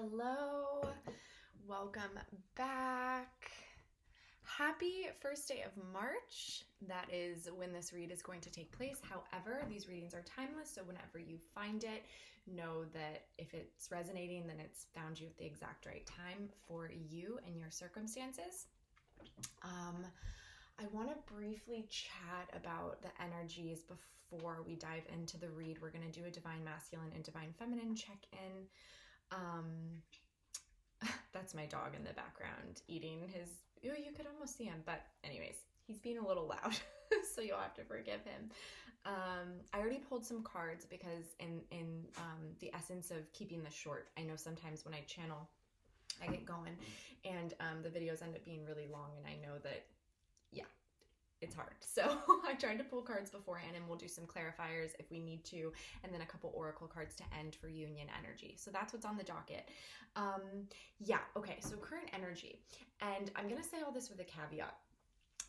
Hello, welcome back. Happy first day of March. That is when this read is going to take place. However, these readings are timeless, so whenever you find it, know that if it's resonating, then it's found you at the exact right time for you and your circumstances. I want to briefly chat about the energies before we dive into the read. We're going to do a divine masculine and divine feminine check-in. That's my dog in the background eating his, you could almost see him, but anyways, he's being a little loud, so you'll have to forgive him. I already pulled some cards because in the essence of keeping this short, I know sometimes when I channel, I get going and the videos end up being really long, and I know that, yeah, it's hard. So I tried to pull cards beforehand, and we'll do some clarifiers if we need to, and then a couple oracle cards to end for union energy. So that's what's on the docket. Okay, so current energy. And I'm going to say all this with a caveat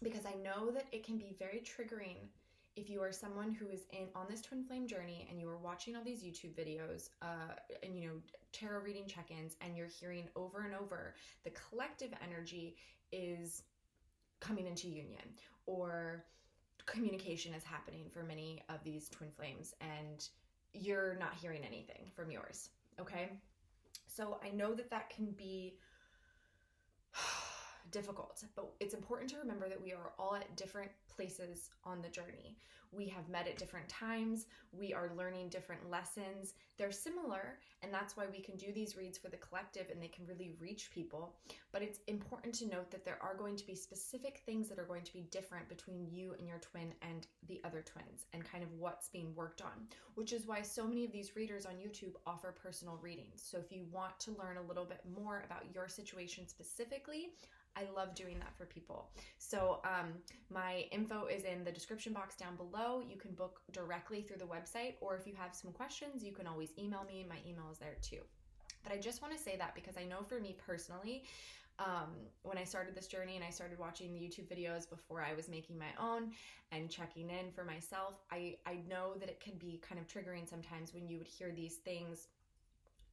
because I know that it can be very triggering if you are someone who is on this twin flame journey and you are watching all these YouTube videos and tarot reading check-ins, and you're hearing over and over the collective energy is coming into union, or communication is happening for many of these twin flames and you're not hearing anything from yours. Okay, so I know that can be difficult, but it's important to remember that we are all at different places on the journey. We have met at different times. We are learning different lessons. They're similar, and that's why we can do these reads for the collective and they can really reach people. But it's important to note that there are going to be specific things that are going to be different between you and your twin and the other twins, and kind of what's being worked on, which is why so many of these readers on YouTube offer personal readings. So if you want to learn a little bit more about your situation specifically, I love doing that for people. So my info is in the description box down below. You can book directly through the website, or if you have some questions, you can always email me. My email is there too. But I just want to say that because I know for me personally, when I started this journey and I started watching the YouTube videos before I was making my own and checking in for myself, I know that it can be kind of triggering sometimes when you would hear these things.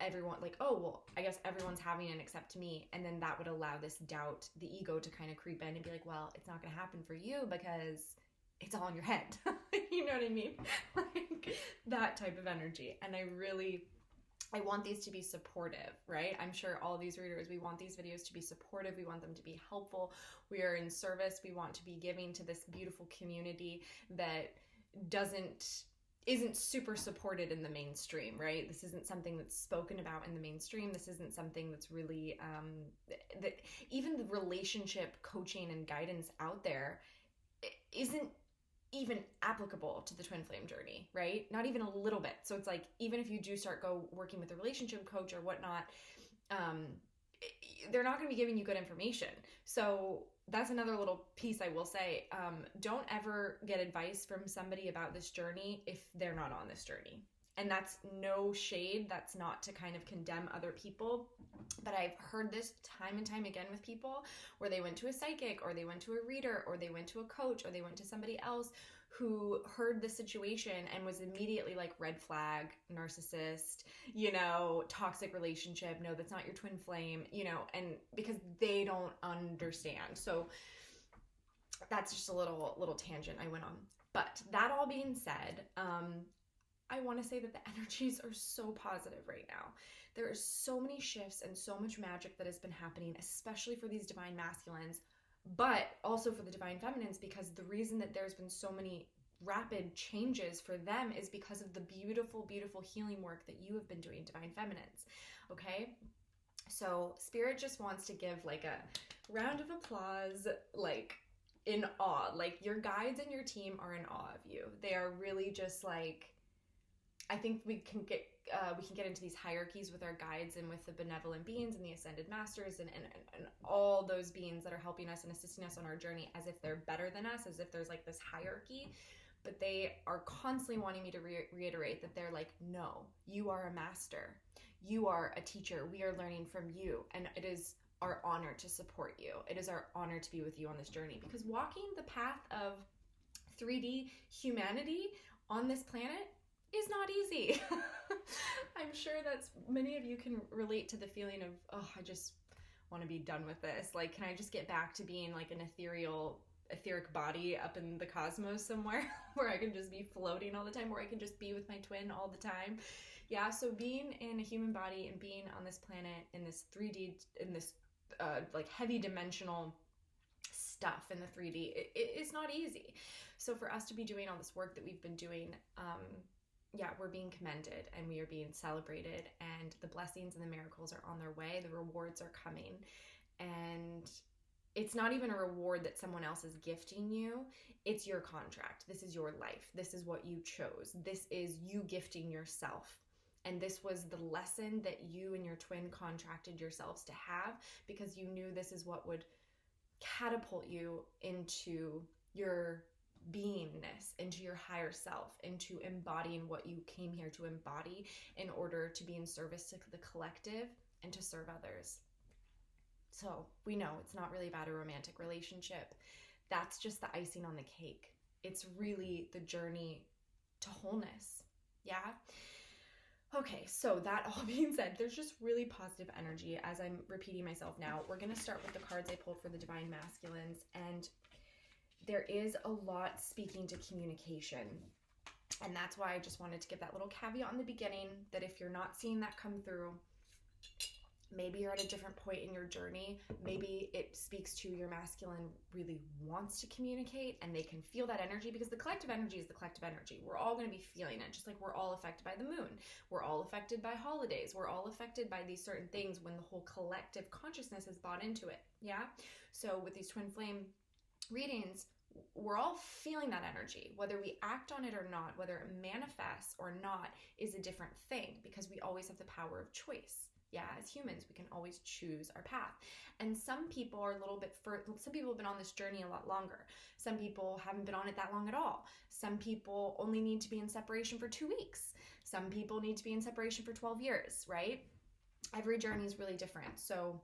Everyone like, oh, well, I guess everyone's having it except me. And then that would allow this doubt, the ego, to kind of creep in and be like, well, it's not going to happen for you because it's all in your head. You know what I mean? Like that type of energy. And I want these to be supportive, right? I'm sure all of these readers, we want these videos to be supportive. We want them to be helpful. We are in service. We want to be giving to this beautiful community that isn't super supported in the mainstream, right? This isn't something that's spoken about in the mainstream. This isn't something that's really, that even the relationship coaching and guidance out there isn't even applicable to the twin flame journey, right? Not even a little bit. So it's like, even if you do start working with a relationship coach or whatnot, they're not going to be giving you good information. So that's another little piece I will say. Don't ever get advice from somebody about this journey if they're not on this journey. And that's no shade. That's not to kind of condemn other people. But I've heard this time and time again with people where they went to a psychic, or they went to a reader, or they went to a coach, or they went to somebody else who heard the situation and was immediately like, red flag, narcissist, toxic relationship. No, that's not your twin flame, and because they don't understand. So that's just a little tangent I went on. But that all being said, I want to say that the energies are so positive right now. There are so many shifts and so much magic that has been happening, especially for these divine masculines, but also for the divine feminines, because the reason that there's been so many rapid changes for them is because of the beautiful, beautiful healing work that you have been doing, divine feminines. Okay? So Spirit just wants to give like a round of applause, like in awe. Like your guides and your team are in awe of you. They are really just like, I think we can get into these hierarchies with our guides and with the benevolent beings and the ascended masters and all those beings that are helping us and assisting us on our journey, as if they're better than us, as if there's like this hierarchy. But they are constantly wanting me to reiterate that they're like, no, you are a master. You are a teacher. We are learning from you. And it is our honor to support you. It is our honor to be with you on this journey, because walking the path of 3D humanity on this planet is not easy. I'm sure that's many of you can relate to the feeling of, oh, I just want to be done with this. Like, can I just get back to being like an etheric body up in the cosmos somewhere where I can just be floating all the time, where I can just be with my twin all the time. Yeah, so being in a human body and being on this planet in this 3D, in this like heavy dimensional stuff in the 3D, it's not easy. So for us to be doing all this work that we've been doing, yeah, we're being commended and we are being celebrated, and the blessings and the miracles are on their way. The rewards are coming, and it's not even a reward that someone else is gifting you. It's your contract. This is your life. This is what you chose. This is you gifting yourself. And this was the lesson that you and your twin contracted yourselves to have, because you knew this is what would catapult you into your beingness, into your higher self, into embodying what you came here to embody in order to be in service to the collective and to serve others. So we know it's not really about a romantic relationship. That's just the icing on the cake. It's really the journey to wholeness. Yeah? Okay, so that all being said, there's just really positive energy. As I'm repeating myself now, we're going to start with the cards I pulled for the Divine Masculines, and there is a lot speaking to communication. And that's why I just wanted to give that little caveat in the beginning, that if you're not seeing that come through, maybe you're at a different point in your journey. Maybe it speaks to your masculine really wants to communicate and they can feel that energy, because the collective energy is the collective energy. We're all going to be feeling it, just like we're all affected by the moon. We're all affected by holidays. We're all affected by these certain things when the whole collective consciousness is bought into it. Yeah. So with these twin flame readings, we're all feeling that energy. Whether we act on it or not, whether it manifests or not, is a different thing, because we always have the power of choice. Yeah, as humans, we can always choose our path. And some people are a little bit further. Some people have been on this journey a lot longer. Some people haven't been on it that long at all. Some people only need to be in separation for 2 weeks. Some people need to be in separation for 12 years, right? Every journey is really different. So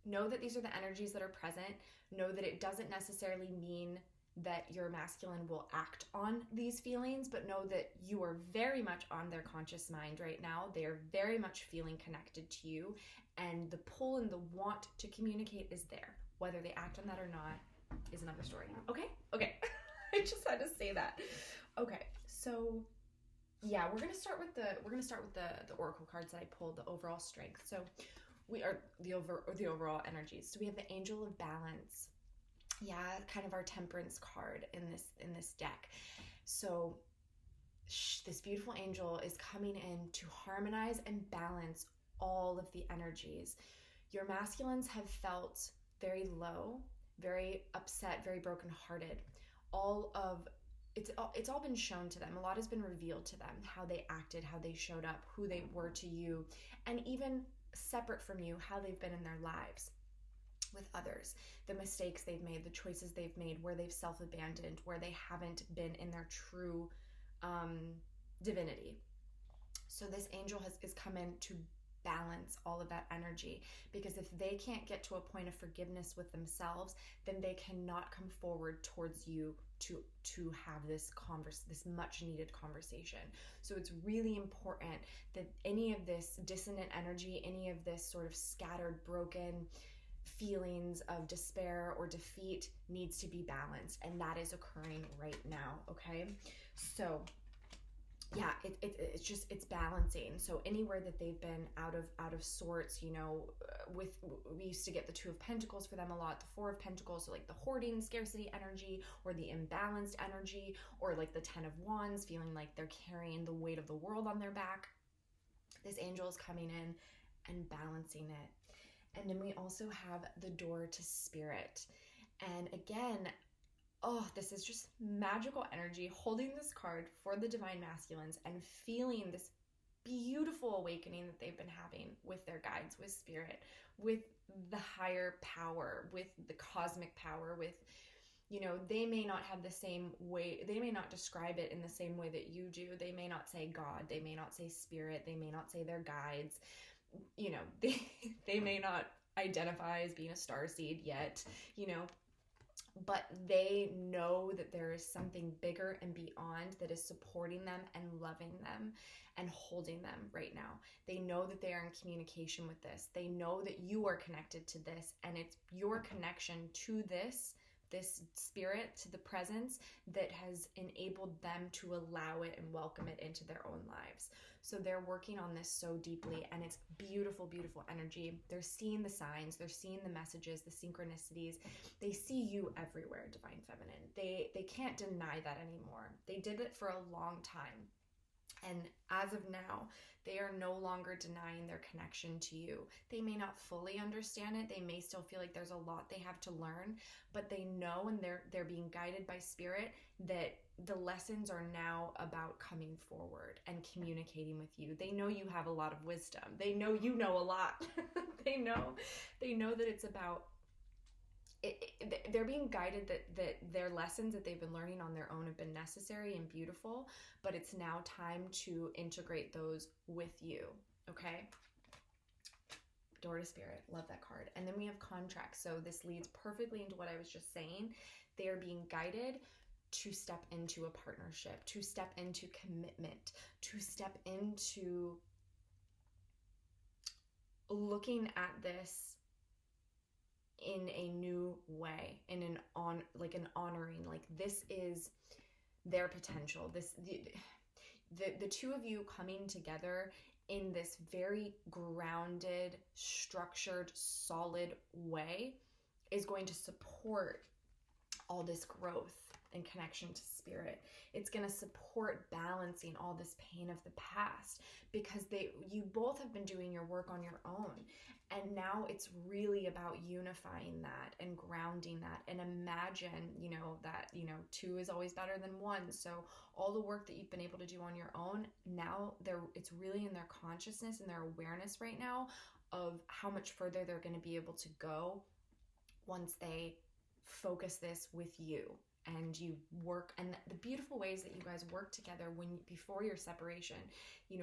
know that these are the energies that are present. Know that it doesn't necessarily mean that your masculine will act on these feelings, but know that you are very much on their conscious mind right now. They are very much feeling connected to you, and the pull and the want to communicate is there. Whether they act on that or not is another story. Okay. I just had to say that. Okay, so yeah, we're gonna start with the oracle cards that I pulled, the overall strength. So we are the overall energies. So we have the Angel of Balance. Yeah, kind of our temperance card in this deck. So this beautiful angel is coming in to harmonize and balance all of the energies. Your masculines have felt very low, very upset, very brokenhearted. It's all been shown to them. A lot has been revealed to them, how they acted, how they showed up, who they were to you, and even separate from you, how they've been in their lives with others, the mistakes they've made, the choices they've made, where they've self-abandoned, where they haven't been in their true divinity. So this angel is come in to balance all of that energy, because if they can't get to a point of forgiveness with themselves, then they cannot come forward towards you to have this much needed conversation. So it's really important that any of this dissonant energy, any of this sort of scattered, broken feelings of despair or defeat needs to be balanced, and that is occurring right now. Okay, so yeah, it's balancing. So anywhere that they've been out of sorts, we used to get the Two of Pentacles for them a lot, the Four of Pentacles, so like the hoarding, scarcity energy, or the imbalanced energy, or like the Ten of Wands, feeling like they're carrying the weight of the world on their back. This angel is coming in and balancing it. And then we also have the Door to Spirit. And again, this is just magical energy, holding this card for the Divine Masculines and feeling this beautiful awakening that they've been having with their guides, with spirit, with the higher power, with the cosmic power, with, they may not have the same way, they may not describe it in the same way that you do. They may not say God, they may not say spirit, they may not say their guides. They may not identify as being a starseed yet, but they know that there is something bigger and beyond that is supporting them and loving them and holding them right now. They know that they are in communication with this. They know that you are connected to this, and it's your connection to this spirit, to the presence, that has enabled them to allow it and welcome it into their own lives. So they're working on this so deeply, and it's beautiful, beautiful energy. They're seeing the signs, they're seeing the messages, the synchronicities. They see you everywhere, Divine Feminine. They can't deny that anymore. They did it for a long time. And as of now, they are no longer denying their connection to you. They may not fully understand it. They may still feel like there's a lot they have to learn, but they know, and they're being guided by spirit, that the lessons are now about coming forward and communicating with you. They know you have a lot of wisdom. They know you know a lot. They know that it's about they're being guided that their lessons that they've been learning on their own have been necessary and beautiful, but it's now time to integrate those with you. Okay? Door to Spirit. Love that card. And then we have contracts. So this leads perfectly into what I was just saying. They are being guided to step into a partnership, to step into commitment, to step into looking at this in a new way, in an honoring, like this is their potential. The two of you coming together in this very grounded, structured, solid way is going to support all this growth and connection to spirit. It's going to support balancing all this pain of the past, because you both have been doing your work on your own. And now it's really about unifying that and grounding that. And imagine, that, two is always better than one. So all the work that you've been able to do on your own, now it's really in their consciousness and their awareness right now of how much further they're going to be able to go once they focus this with you. And you work, and the beautiful ways that you guys work together before your separation,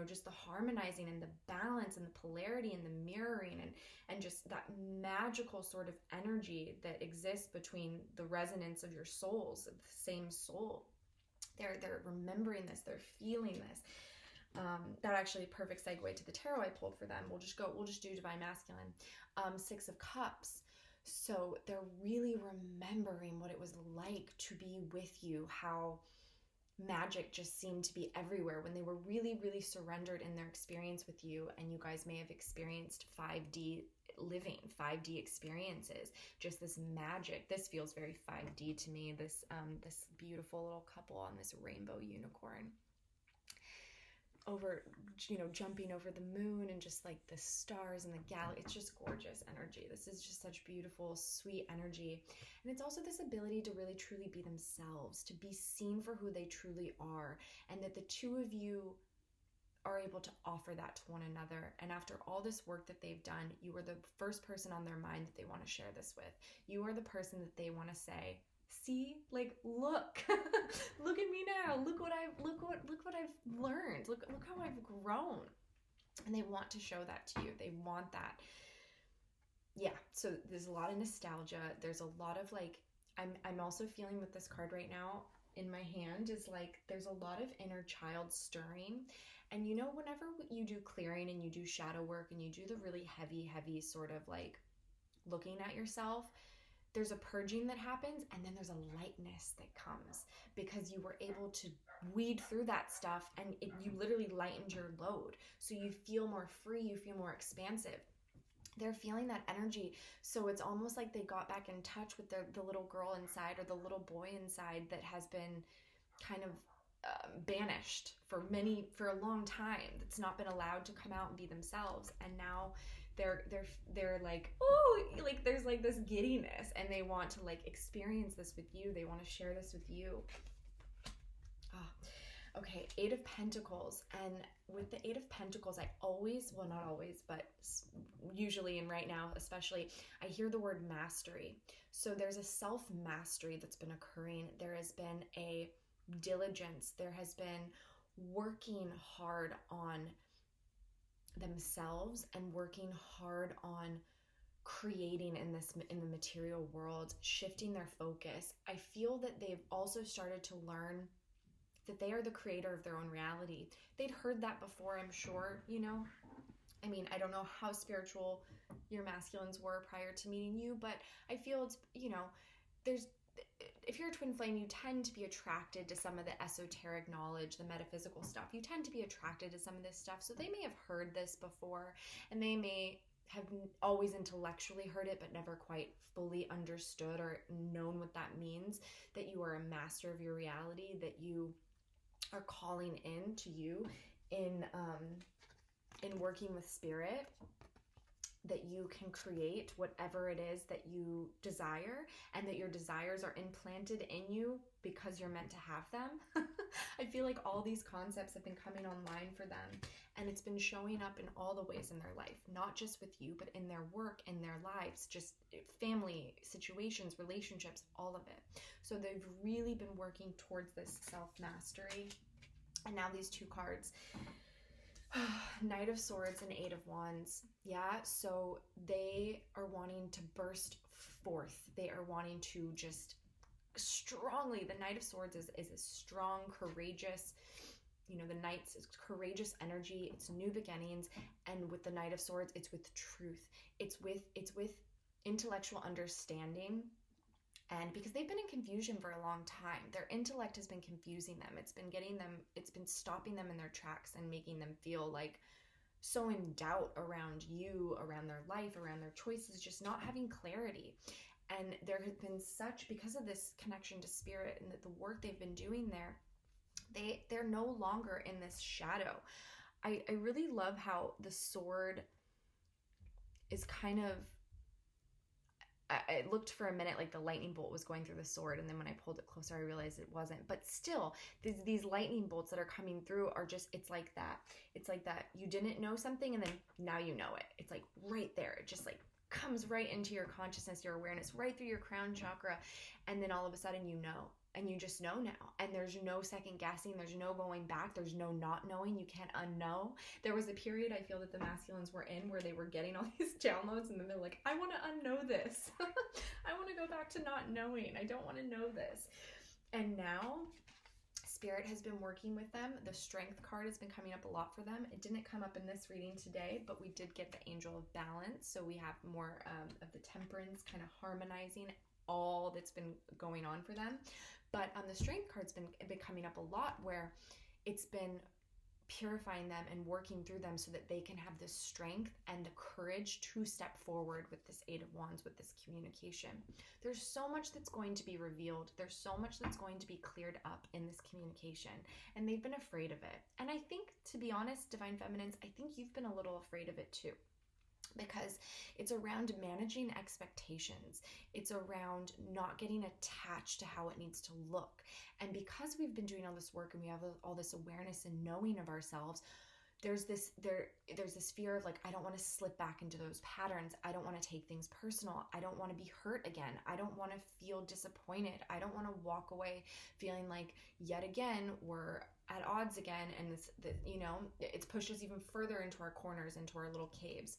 just the harmonizing and the balance and the polarity and the mirroring and just that magical sort of energy that exists between the resonance of your souls, of the same soul. They're remembering this, they're feeling this. That actually perfect segue to the tarot I pulled for them. We'll just do Divine Masculine. 6 of Cups. So they're really remembering what it was like to be with you, how magic just seemed to be everywhere when they were really, really surrendered in their experience with you. And you guys may have experienced 5D living, 5D experiences, just this magic. This feels very 5D to me, this beautiful little couple on this rainbow unicorn. Over, jumping over the moon and just like the stars and the galaxy. It's just gorgeous energy. This is just such beautiful, sweet energy. And it's also this ability to really truly be themselves, to be seen for who they truly are, and that the two of you are able to offer that to one another. And after all this work that they've done, you are the first person on their mind that they want to share this with. You are the person that they want to say, see, like, look, look at me now. Look what I've learned. Look how I've grown. And they want to show that to you. They want that. Yeah. So there's a lot of nostalgia. There's a lot of I'm also feeling with this card right now in my hand is like, there's a lot of inner child stirring. And whenever you do clearing and you do shadow work and you do the really heavy sort of like looking at yourself, there's a purging that happens, and then there's a lightness that comes because you were able to weed through that stuff, and you literally lightened your load. So you feel more free, you feel more expansive. They're feeling that energy. So it's almost like they got back in touch with the little girl inside or the little boy inside that has been kind of banished for a long time, that's not been allowed to come out and be themselves. And now they're like, oh, like there's like this giddiness, and they want to like experience this with you. They want to share this with you. Okay, 8 of Pentacles. And with the 8 of Pentacles, I always, well, not always, but usually, and right now especially, I hear the word mastery. So there's a self-mastery that's been occurring. There has been a diligence. There has been working hard on themselves and working hard on creating in the material world, shifting their focus. I feel that they've also started to learn that they are the creator of their own reality. They'd heard that before, I'm sure, you know. I mean, I don't know how spiritual your masculines were prior to meeting you, but I feel it's, you know, if you're a twin flame, you tend to be attracted to some of the esoteric knowledge, the metaphysical stuff. You tend to be attracted to some of this stuff. So they may have heard this before, and they may have always intellectually heard it, but never quite fully understood or known what that means, that you are a master of your reality, that you are calling in to you in working with spirit, that you can create whatever it is that you desire, and that your desires are implanted in you because you're meant to have them. I feel like all these concepts have been coming online for them, and it's been showing up in all the ways in their life, not just with you, but in their work, in their lives, just family situations, relationships, all of it. So they've really been working towards this self-mastery. And now these two cards, Knight of Swords and Eight of Wands. Yeah, so they are wanting to burst forth. They are wanting to just strongly, the Knight of Swords is a strong, courageous, you know, the Knight's courageous energy. It's new beginnings. And with the Knight of Swords, it's with truth. It's with intellectual understanding. And because they've been in confusion for a long time, their intellect has been confusing them. It's been stopping them in their tracks and making them feel like so in doubt around you, around their life, around their choices, just not having clarity. And there has been because of this connection to spirit and the work they've been doing there, they're no longer in this shadow. I really love how the sword is kind of, I looked for a minute like the lightning bolt was going through the sword, and then when I pulled it closer I realized it wasn't. But still, these lightning bolts that are coming through are just, it's like that you didn't know something and then now you know it. It's like right there. It just like comes right into your consciousness, your awareness, right through your crown chakra, and then all of a sudden you know. And you just know now. And there's no second guessing. There's no going back. There's no not knowing. You can't unknow. There was a period I feel that the masculines were in where they were getting all these downloads, and then they're like, I want to unknow this. I want to go back to not knowing. I don't want to know this. And now Spirit has been working with them. The Strength card has been coming up a lot for them. It didn't come up in this reading today, but we did get the Angel of Balance. So we have more of the Temperance kind of harmonizing all that's been going on for them. But the Strength card's been coming up a lot, where it's been purifying them and working through them so that they can have the strength and the courage to step forward with this Eight of Wands, with this communication. There's so much that's going to be revealed. There's so much that's going to be cleared up in this communication, and they've been afraid of it. And I think, to be honest, Divine Feminines, I think you've been a little afraid of it too, because it's around managing expectations. It's around not getting attached to how it needs to look. And because we've been doing all this work and we have all this awareness and knowing of ourselves, there's this fear of like, I don't want to slip back into those patterns. I don't want to take things personal. I don't want to be hurt again. I don't want to feel disappointed. I don't want to walk away feeling like yet again we're at odds again, and it's pushed us even further into our corners, into our little caves.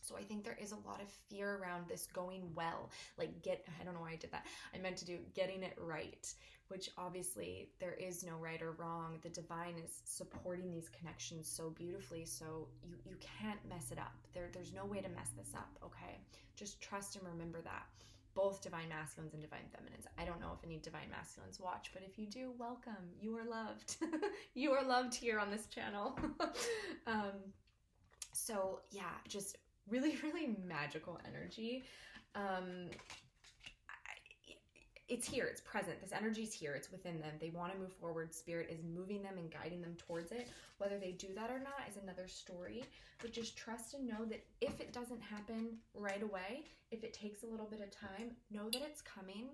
So I think there is a lot of fear around this going well, like I don't know why I did that. I meant to do getting it right, which obviously there is no right or wrong. The divine is supporting these connections so beautifully, so you can't mess it up. There's no way to mess this up, okay? Just trust and remember that. Both Divine Masculines and Divine Feminines. I don't know if any Divine Masculines watch, but if you do, welcome. You are loved. You are loved here on this channel. So yeah, just really, really magical energy. It's here, it's present. This energy is here, it's within them. They want to move forward. Spirit is moving them and guiding them towards it. Whether they do that or not is another story, but just trust and know that if it doesn't happen right away, if it takes a little bit of time, know that it's coming.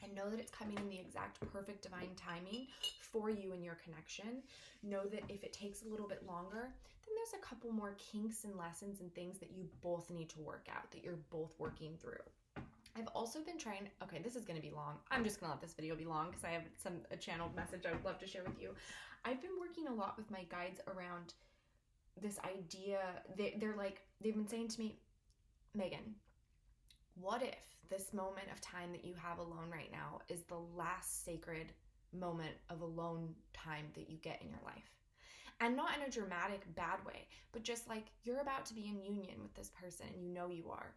And know that it's coming in the exact perfect divine timing for you and your connection. Know that if it takes a little bit longer, then there's a couple more kinks and lessons and things that you both need to work out, that you're both working through. I've also been trying, okay, this is going to be long. I'm just going to let this video be long because I have a channeled message I would love to share with you. I've been working a lot with my guides around this idea, they're like, they've been saying to me, Meagan, what if this moment of time that you have alone right now is the last sacred moment of alone time that you get in your life? And not in a dramatic, bad way, but just like you're about to be in union with this person and you know you are.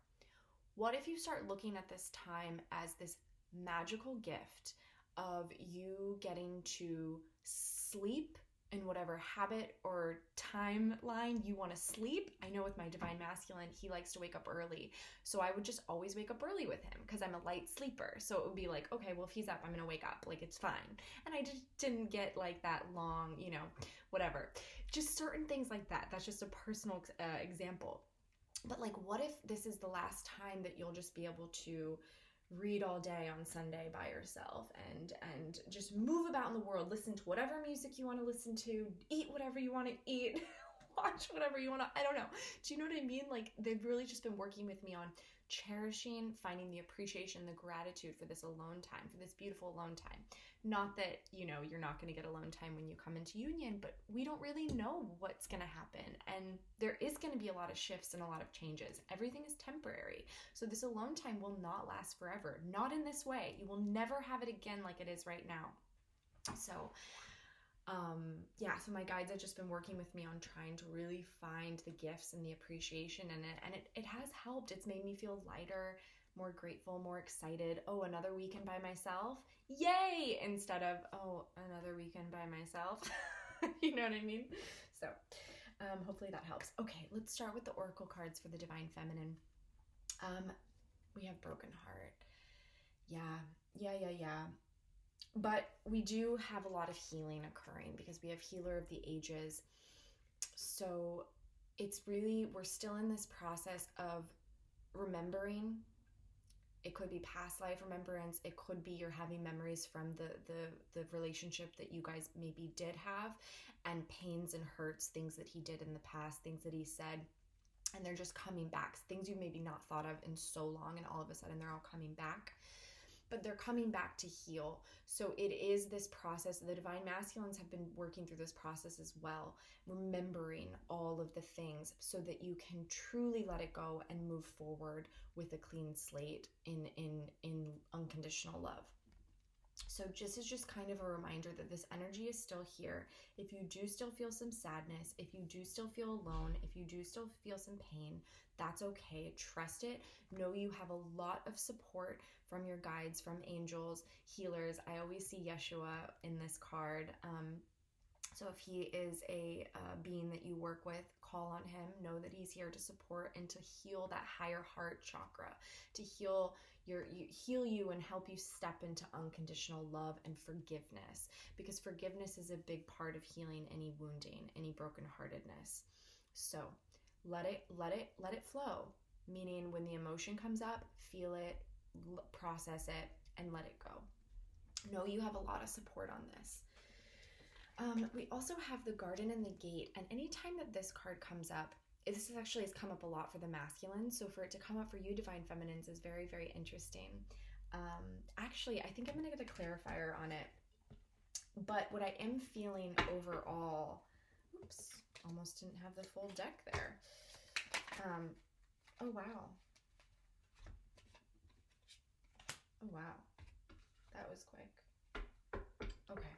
What if you start looking at this time as this magical gift of you getting to sleep in whatever habit or timeline you want to sleep? I know with my divine masculine, he likes to wake up early. So I would just always wake up early with him because I'm a light sleeper. So it would be like, okay, well, if he's up, I'm going to wake up. Like, it's fine. And I just didn't get like that long, whatever. Just certain things like that. That's just a personal example. But like, what if this is the last time that you'll just be able to read all day on Sunday by yourself and just move about in the world, listen to whatever music you want to listen to, eat whatever you want to eat, watch whatever you want to, I don't know. Do you know what I mean? Like, they've really just been working with me on cherishing, finding the appreciation, the gratitude for this alone time, for this beautiful alone time. Not that, you're not going to get alone time when you come into union, but we don't really know what's going to happen. And there is going to be a lot of shifts and a lot of changes. Everything is temporary. So this alone time will not last forever. Not in this way. You will never have it again like it is right now. So, so my guides have just been working with me on trying to really find the gifts and the appreciation in it. And it has helped. It's made me feel lighter, more grateful, more excited. Oh, another weekend by myself. Yay! Instead of, oh, another weekend by myself. You know what I mean? So, hopefully that helps. Okay, let's start with the oracle cards for the divine feminine. We have broken heart. Yeah. But we do have a lot of healing occurring because we have healer of the ages. So it's really, we're still in this process of remembering. It could be past life remembrance. It could be you're having memories from the relationship that you guys maybe did have, and pains and hurts, things that he did in the past, things that he said, and they're just coming back. Things you maybe not thought of in so long, and all of a sudden they're all coming back. But they're coming back to heal. So it is this process. The divine masculines have been working through this process as well, remembering all of the things so that you can truly let it go and move forward with a clean slate in unconditional love. So this is just kind of a reminder that this energy is still here. If you do still feel some sadness, if you do still feel alone, if you do still feel some pain, that's okay. Trust it. Know you have a lot of support from your guides, from angels, healers. I always see Yeshua in this card. So if he is a being that you work with, call on him. Know that he's here to support and to heal that higher heart chakra, to heal you and help you step into unconditional love and forgiveness, because forgiveness is a big part of healing any wounding, any brokenheartedness. So let it flow, meaning when the emotion comes up, feel it, process it, and let it go. Know you have a lot of support on this. We also have the garden and the gate, and anytime that this card comes up, this actually has come up a lot for the masculine, so for it to come up for you divine feminines is very, very interesting. Actually, I think I'm going to get a clarifier on it, but what I am feeling overall, oops, almost didn't have the full deck there. Oh wow, that was quick. Okay,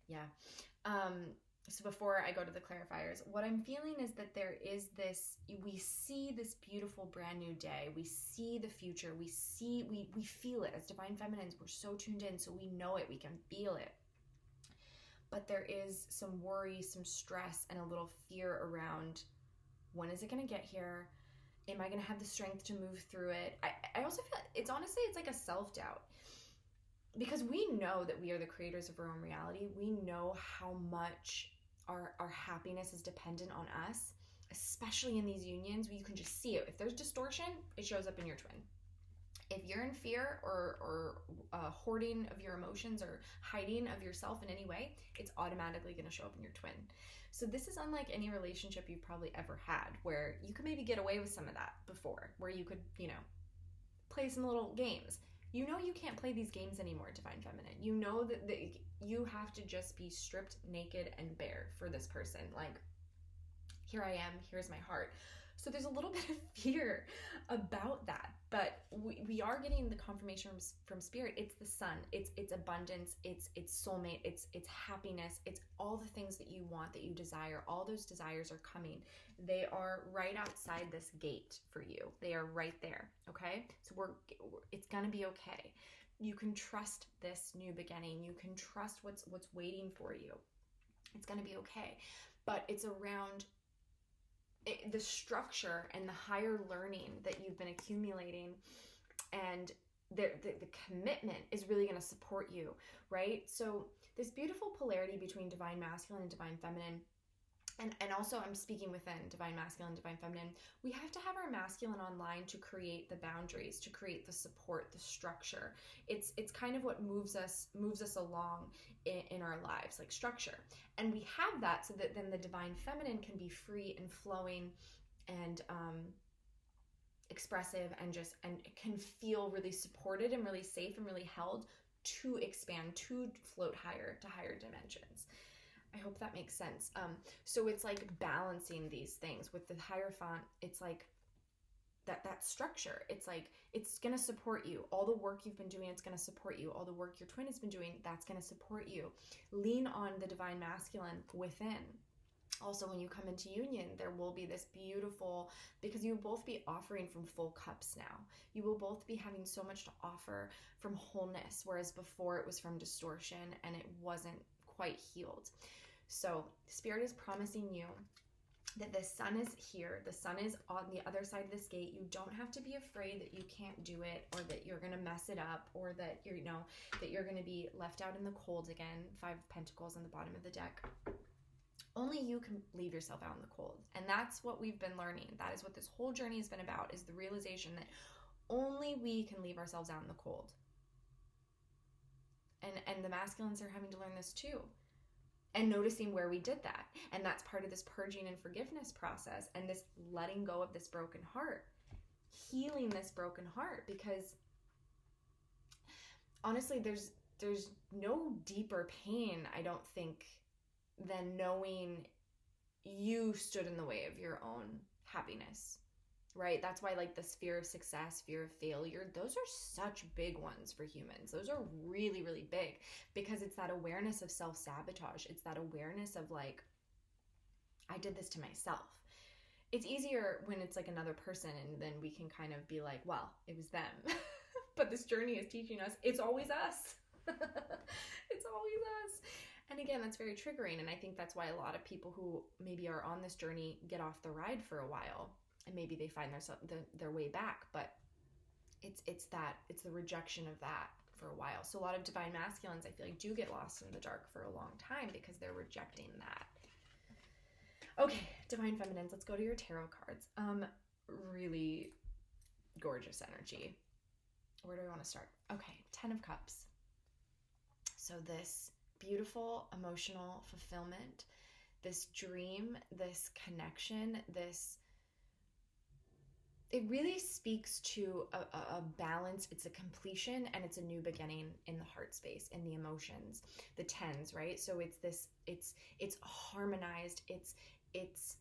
yeah. So before I go to the clarifiers, what I'm feeling is that there is this, we see this beautiful brand new day. We see the future. We feel it. As divine feminines, we're so tuned in, so we know it. We can feel it. But there is some worry, some stress, and a little fear around, when is it going to get here? Am I going to have the strength to move through it? I also feel it's like a self-doubt. Because we know that we are the creators of our own reality. We know how much our happiness is dependent on us, especially in these unions where you can just see it. If there's distortion, it shows up in your twin. If you're in fear or hoarding of your emotions or hiding of yourself in any way, it's automatically going to show up in your twin. So this is unlike any relationship you've probably ever had, where you could maybe get away with some of that before, where you could, play some little games. You know you can't play these games anymore, divine feminine. You know that you have to just be stripped naked and bare for this person. Like, Here I am, here's my heart. So there's a little bit of fear about that, but we are getting the confirmation from spirit. It's the sun, it's abundance, it's soulmate, it's happiness, it's all the things that you want, that you desire. All those desires are coming. They are right outside this gate for you. They are right there. Okay, so it's gonna be okay. You can trust this new beginning. You can trust what's waiting for you. It's gonna be okay. But it's around the structure and the higher learning that you've been accumulating, and the commitment is really going to support you, right? So this beautiful polarity between divine masculine and divine feminine, and also I'm speaking within divine masculine, divine feminine. We have to have our masculine online to create the boundaries, to create the support, the structure. It's kind of what moves us along in our lives, like structure. And we have that so that then the divine feminine can be free and flowing and expressive, and can feel really supported and really safe and really held to expand, to float higher, to higher dimensions. I hope that makes sense. So it's like balancing these things with the Hierophant. It's like that structure. It's like, it's going to support you. All the work you've been doing, it's going to support you. All the work your twin has been doing, that's going to support you. Lean on the divine masculine within. Also, when you come into union, there will be this beautiful, because you will both be offering from full cups now. You will both be having so much to offer from wholeness, whereas before it was from distortion and it wasn't quite healed. So spirit is promising you that the sun is here. The sun is on the other side of this gate. You don't have to be afraid that you can't do it, or that you're going to mess it up, or that that you're going to be left out in the cold again. 5 of Pentacles on the bottom of the deck. Only you can leave yourself out in the cold. And that's what we've been learning. That is what this whole journey has been about, is the realization that only we can leave ourselves out in the cold. And the masculines are having to learn this too. And noticing where we did that. And that's part of this purging and forgiveness process, and this letting go of this broken heart. Healing this broken heart, because honestly, there's no deeper pain, I don't think, than knowing you stood in the way of your own happiness, right? That's why, like, this fear of success, fear of failure, those are such big ones for humans. Those are really, really big, because it's that awareness of self-sabotage. It's that awareness of, like, I did this to myself. It's easier when it's like another person, and then we can kind of be like, well, it was them. But this journey is teaching us it's always us. It's always us. And again, that's very triggering. And I think that's why a lot of people who maybe are on this journey get off the ride for a while, and maybe they find their way back. But it's the rejection of that for a while. So a lot of divine masculines, I feel like, do get lost in the dark for a long time because they're rejecting that. Okay, divine feminines, let's go to your tarot cards. Really gorgeous energy. Where do I want to start? Okay, 10 of Cups. So this beautiful emotional fulfillment, this dream, this connection, it really speaks to a balance. It's a completion, and it's a new beginning in the heart space, in the emotions, the 10s, right? So it's harmonized, it's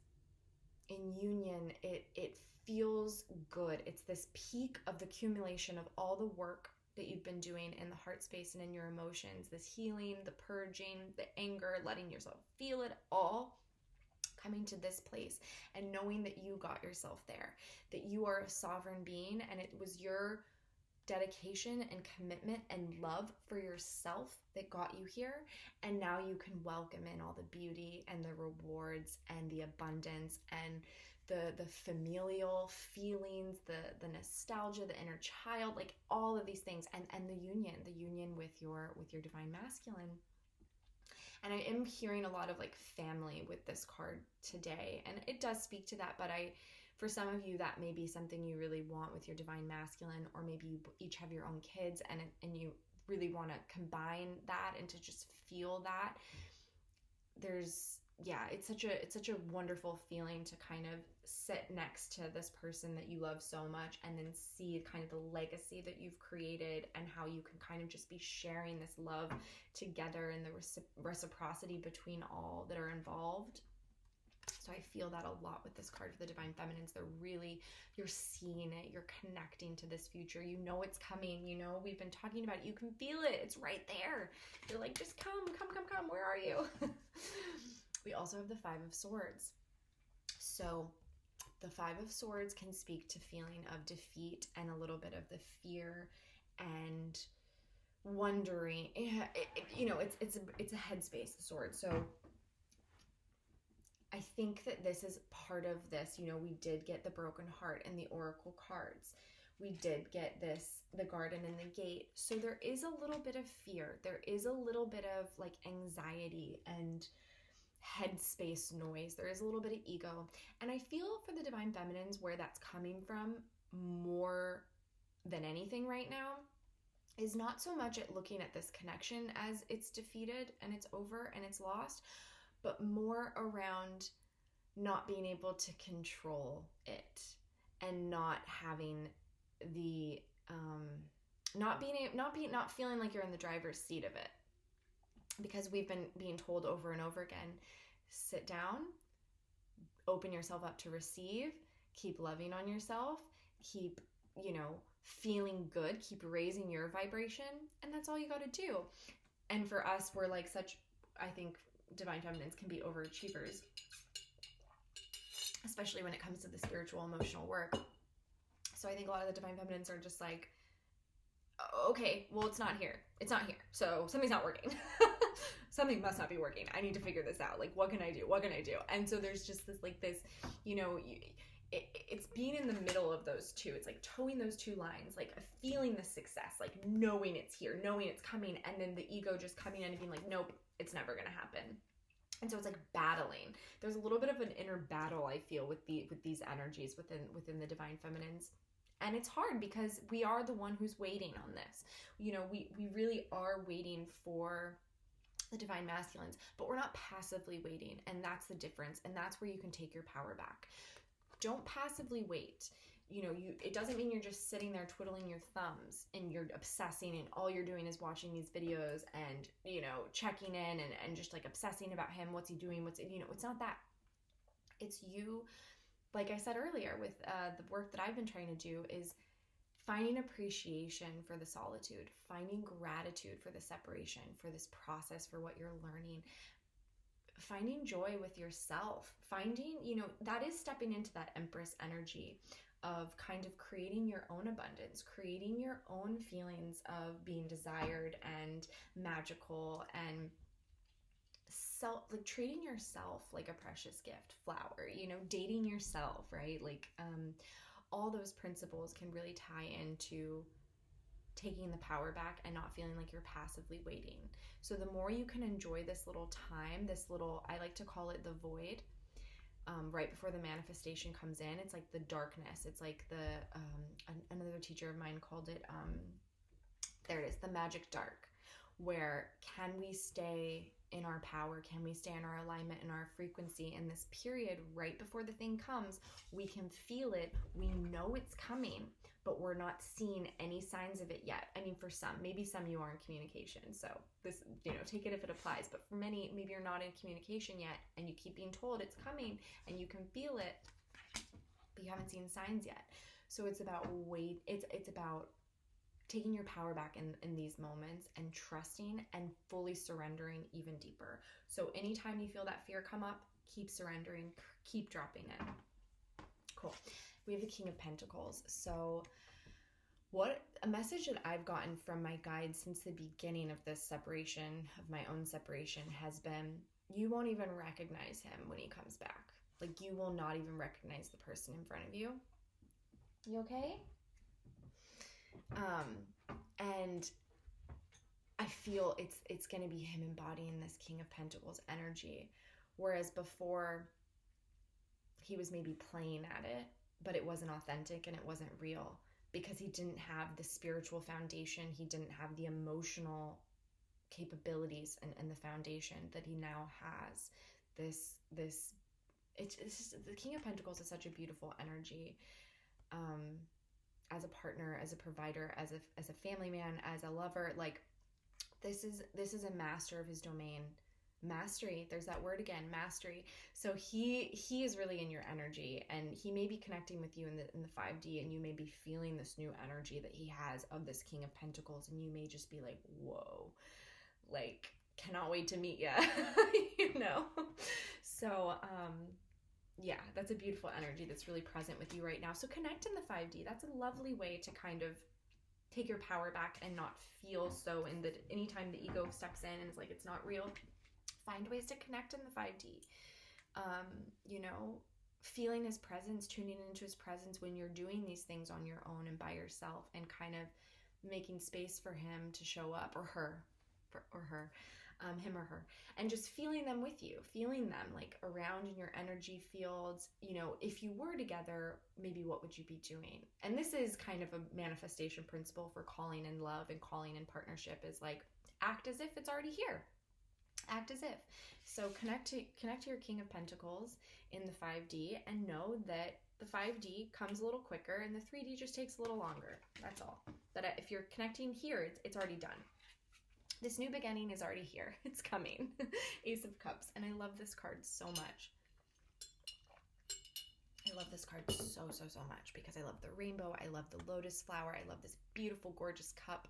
in union, it feels good. It's this peak of the accumulation of all the work that you've been doing in the heart space and in your emotions, this healing, the purging, the anger, letting yourself feel it all, coming to this place and knowing that you got yourself there, that you are a sovereign being, and it was your dedication and commitment and love for yourself that got you here. And now you can welcome in all the beauty and the rewards and the abundance and the familial feelings, the nostalgia, the inner child, like all of these things, and the union with your divine masculine. And I am hearing a lot of like family with this card today, and it does speak to that, but for some of you, that may be something you really want with your divine masculine, or maybe you each have your own kids and you really want to combine that and to just feel that. It's such a wonderful feeling to kind of sit next to this person that you love so much, and then see kind of the legacy that you've created, and how you can kind of just be sharing this love together, and the reciprocity between all that are involved. So I feel that a lot with this card for the Divine Feminines. You're seeing it, you're connecting to this future. You know it's coming, we've been talking about it. You can feel it, it's right there. You're like, just come, where are you? We also have the Five of Swords. So the Five of Swords can speak to feeling of defeat and a little bit of the fear and wondering. It's a headspace, the sword. So I think that this is part of this. We did get the broken heart and the oracle cards. We did get the garden and the gate. So there is a little bit of fear. There is a little bit of like anxiety and headspace noise. There is a little bit of ego. And I feel for the Divine Feminines where that's coming from more than anything right now is not so much at looking at this connection as it's defeated and it's over and it's lost, but more around not being able to control it and not having the not feeling like you're in the driver's seat of it, because we've been being told over and over again, sit down, open yourself up to receive, keep loving on yourself, keep feeling good, keep raising your vibration, and that's all you got to do. And for us, we're like I think Divine Feminines can be overachievers, especially when it comes to the spiritual, emotional work. So I think a lot of the Divine Feminines are just like, okay, well, it's not here. So something's not working. Something must not be working. I need to figure this out. Like, what can I do? And so there's just this, it's being in the middle of those two. It's like towing those two lines, like feeling the success, like knowing it's here, knowing it's coming, and then the ego just coming in and being like, nope, it's never going to happen. And so it's like battling. There's a little bit of an inner battle, I feel, with these energies within the Divine Feminines. And it's hard because we are the one who's waiting on this. We really are waiting for the Divine Masculines, but we're not passively waiting. And that's the difference. And that's where you can take your power back. Don't passively wait. It doesn't mean you're just sitting there twiddling your thumbs and you're obsessing and all you're doing is watching these videos and, checking in and just like obsessing about him. What's he doing? It's not that. It's you. Like I said earlier, with the work that I've been trying to do is finding appreciation for the solitude, finding gratitude for the separation, for this process, for what you're learning, finding joy with yourself, finding, that is stepping into that Empress energy of kind of creating your own abundance, creating your own feelings of being desired and magical and treating yourself like a precious gift flower, dating yourself, right? All those principles can really tie into taking the power back and not feeling like you're passively waiting. So the more you can enjoy this little time, I like to call it the void, right before the manifestation comes in. It's like the darkness. It's like another teacher of mine called it, there it is, the magic dark, where can we stay in our power? Can we stay in our alignment and our frequency in this period right before the thing comes? We can feel it. We know it's coming, but we're not seeing any signs of it yet. I mean, for some, maybe some you are in communication. So this, take it if it applies. But for many, maybe you're not in communication yet and you keep being told it's coming and you can feel it, but you haven't seen signs yet. So it's about it's about taking your power back in these moments and trusting and fully surrendering even deeper. So anytime you feel that fear come up, keep surrendering, keep dropping in. Cool. We have the King of Pentacles. So a message that I've gotten from my guides since the beginning of this separation, of my own separation, has been, you won't even recognize him when he comes back. Like, you will not even recognize the person in front of you. You okay? And I feel it's going to be him embodying this King of Pentacles energy. Whereas before, he was maybe playing at it, but it wasn't authentic and it wasn't real because he didn't have the spiritual foundation. He didn't have the emotional capabilities and the foundation that he now has. It's just, the King of Pentacles is such a beautiful energy. As a partner, as a provider, as a family man, as a lover, like this is a master of his domain Mastery. There's that word again, mastery. So he is really in your energy, and he may be connecting with you in the 5D, and you may be feeling this new energy that he has of this King of Pentacles, and you may just be like, whoa, like, cannot wait to meet ya. You know? So yeah, that's a beautiful energy that's really present with you right now. So connect in the 5D. That's a lovely way to kind of take your power back and not feel so in the, anytime the ego steps in and is like, it's not real, find ways to connect in the 5D. You know, feeling his presence, tuning into his presence when you're doing these things on your own and by yourself, and kind of making space for him to show up, or her, him or her, and just feeling them with you, feeling them like around in your energy fields. You know, if you were together, maybe what would you be doing? And this is kind of a manifestation principle for calling in love and calling in partnership, is like, act as if it's already here. Act as if. So connect to your King of Pentacles in the 5D, and know that the 5D comes a little quicker and the 3D just takes a little longer. That's all. That if you're connecting here, it's already done. This new beginning is already here. It's coming. Ace of Cups. And I love this card so much. I love this card so much because I love the rainbow. I love the lotus flower. I love this beautiful, gorgeous cup.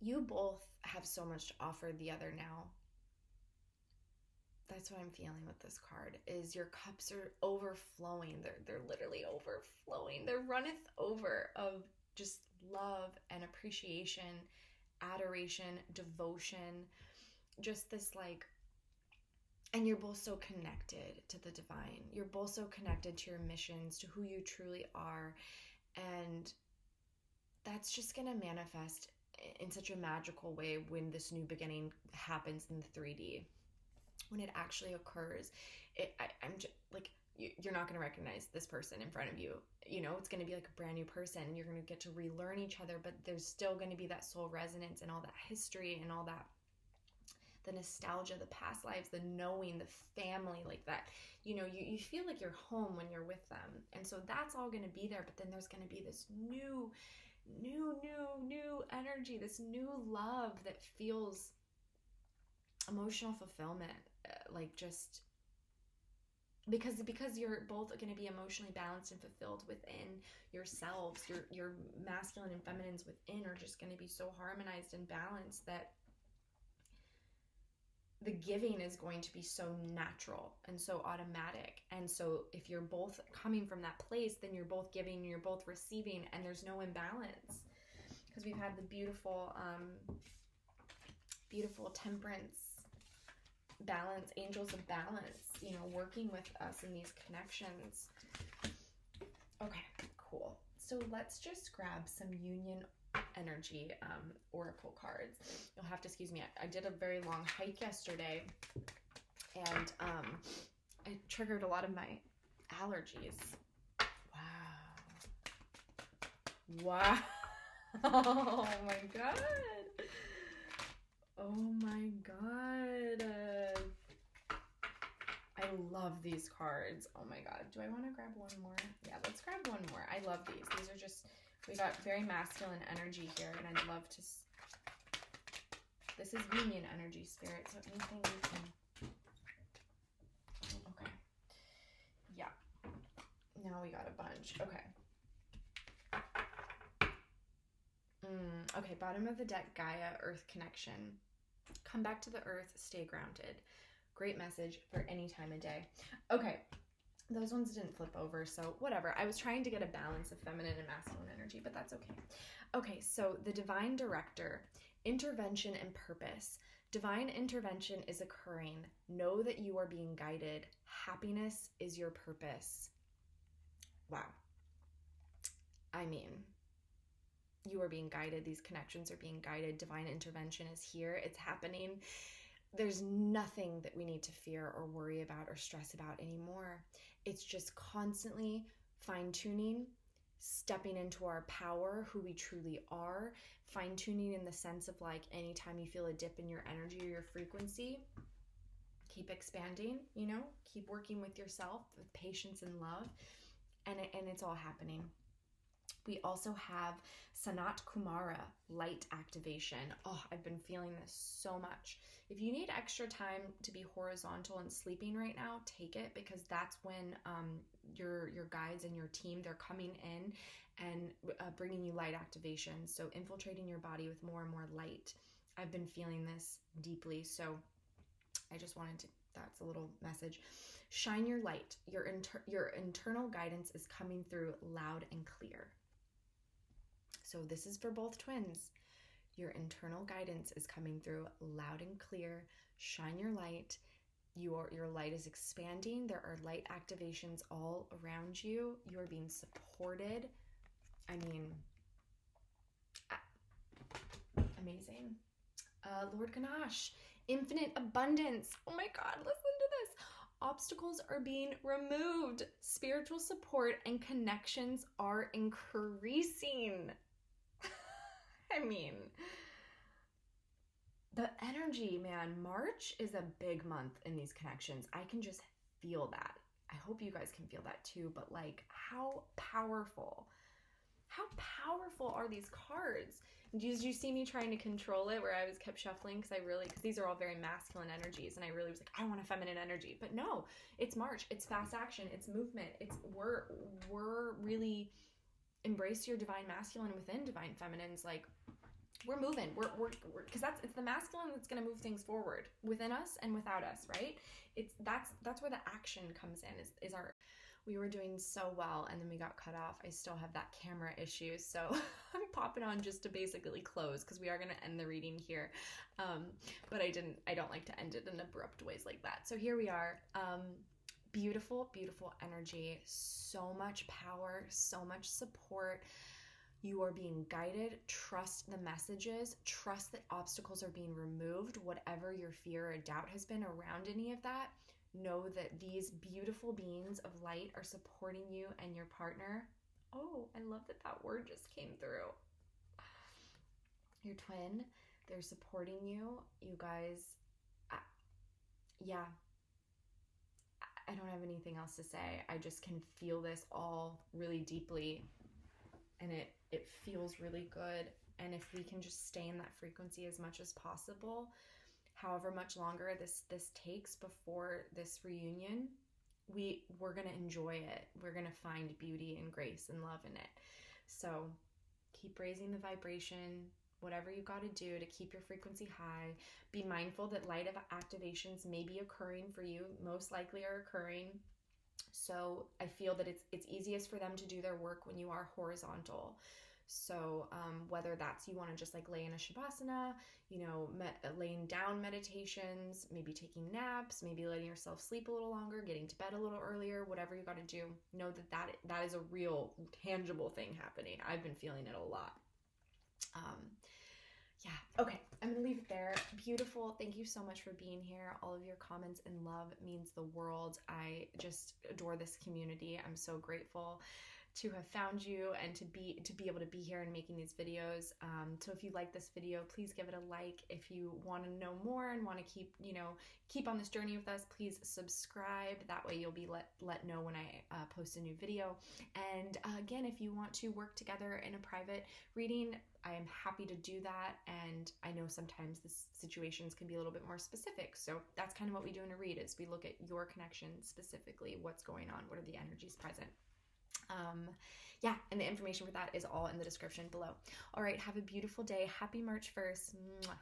You both have so much to offer the other now. That's what I'm feeling with this card, is your cups are overflowing. They're literally overflowing. There runneth over of just love and appreciation, adoration, devotion, just this like, and you're both so connected to the divine. You're both so connected to your missions, to who you truly are. And that's just going to manifest in such a magical way when this new beginning happens in the 3D. When it actually occurs, I'm just like, you're not going to recognize this person in front of you. You know, it's going to be like a brand new person. You're going to get to relearn each other, but there's still going to be that soul resonance and all that history and all that, the nostalgia, the past lives, the knowing, the family, like that. You know, you feel like you're home when you're with them. And so that's all going to be there. But then there's going to be this new energy, this new love that feels emotional fulfillment, like just because you're both going to be emotionally balanced and fulfilled within yourselves. Your masculine and feminines within are just going to be so harmonized and balanced that the giving is going to be so natural and so automatic. And so if you're both coming from that place, then you're both giving, you're both receiving, and there's no imbalance. Because we've had the beautiful temperance, balance, angels of balance, you know, working with us in these connections. Okay, cool. So let's just grab some union energy oracle cards. You'll have to excuse me. I did a very long hike yesterday, and it triggered a lot of my allergies. Wow. Oh my god. Oh my god. I love these cards. Oh my god. Do I want to grab one more? Yeah, let's grab one more. I love these. These are just, we got very masculine energy here, and I'd love to, this is union energy, spirit, so anything you can, okay. Yeah. Now we got a bunch. Okay. Okay, bottom of the deck, Gaia, Earth connection. Come back to the earth, stay grounded. Great message for any time of day. Okay, those ones didn't flip over, so whatever. I was trying to get a balance of feminine and masculine energy, but that's okay. Okay, so the divine director, intervention and purpose. Divine intervention is occurring. Know that you are being guided. Happiness is your purpose. Wow. I mean, you are being guided. These connections are being guided. Divine intervention is here. It's happening. There's nothing that we need to fear or worry about or stress about anymore. It's just constantly fine-tuning, stepping into our power, who we truly are, fine-tuning in the sense of like anytime you feel a dip in your energy or your frequency, keep expanding, you know, keep working with yourself with patience and love, and it's all happening. We also have Sanat Kumara, light activation. Oh, I've been feeling this so much. If you need extra time to be horizontal and sleeping right now, take it, because that's when your guides and your team, they're coming in and bringing you light activation. So infiltrating your body with more and more light. I've been feeling this deeply. So I just wanted to, that's a little message. Shine your light. Your internal guidance is coming through loud and clear. So this is for both twins. Your internal guidance is coming through loud and clear. Shine your light. Your light is expanding. There are light activations all around you. You are being supported. I mean, amazing. Lord Ganesh, infinite abundance. Oh my God, listen to this. Obstacles are being removed. Spiritual support and connections are increasing. I mean, the energy, man. March is a big month in these connections. I can just feel that. I hope you guys can feel that too, but like, how powerful are these cards? Did you see me trying to control it, where I was kept shuffling because these are all very masculine energies, and I really was like, I want a feminine energy. But no, it's March, it's fast action, it's movement, we're really embrace your divine masculine within divine feminines. Like, we're moving, we're because it's the masculine that's going to move things forward within us and without us, right? That's where the action comes in, is our, we were doing so well and then we got cut off. I still have that camera issue, so I'm popping on just to basically close, because we are going to end the reading here, but I don't like to end it in abrupt ways like that. So here we are. Beautiful, beautiful energy, so much power, so much support. You are being guided. Trust the messages. Trust that obstacles are being removed. Whatever your fear or doubt has been around any of that, know that these beautiful beings of light are supporting you and your partner. Oh, I love that word just came through. Your twin, they're supporting you. You guys, yeah. I don't have anything else to say. I just can feel this all really deeply, and it feels really good. And if we can just stay in that frequency as much as possible, however much longer this takes before this reunion, we're gonna enjoy it. We're gonna find beauty and grace and love in it. So keep raising the vibration, whatever you got to do to keep your frequency high. Be mindful that light activations may be occurring for you, most likely are occurring. So I feel that it's easiest for them to do their work when you are horizontal. So whether that's, you want to just like lay in a shavasana, laying down meditations, maybe taking naps, maybe letting yourself sleep a little longer, getting to bed a little earlier, whatever you got to do, know that is a real tangible thing happening. I've been feeling it a lot. Yeah. Okay. I'm going to leave it there. Beautiful. Thank you so much for being here. All of your comments and love means the world. I just adore this community. I'm so grateful to have found you and to be able to be here and making these videos. So if you like this video, please give it a like. If you want to know more and want to keep on this journey with us, please subscribe. That way you'll be let know when I post a new video. And again, if you want to work together in a private reading, I am happy to do that. And I know sometimes the situations can be a little bit more specific. So that's kind of what we do in a read, is we look at your connection specifically, what's going on, what are the energies present. Yeah, and the information for that is all in the description below. All right, have a beautiful day. Happy March 1st. Mwah.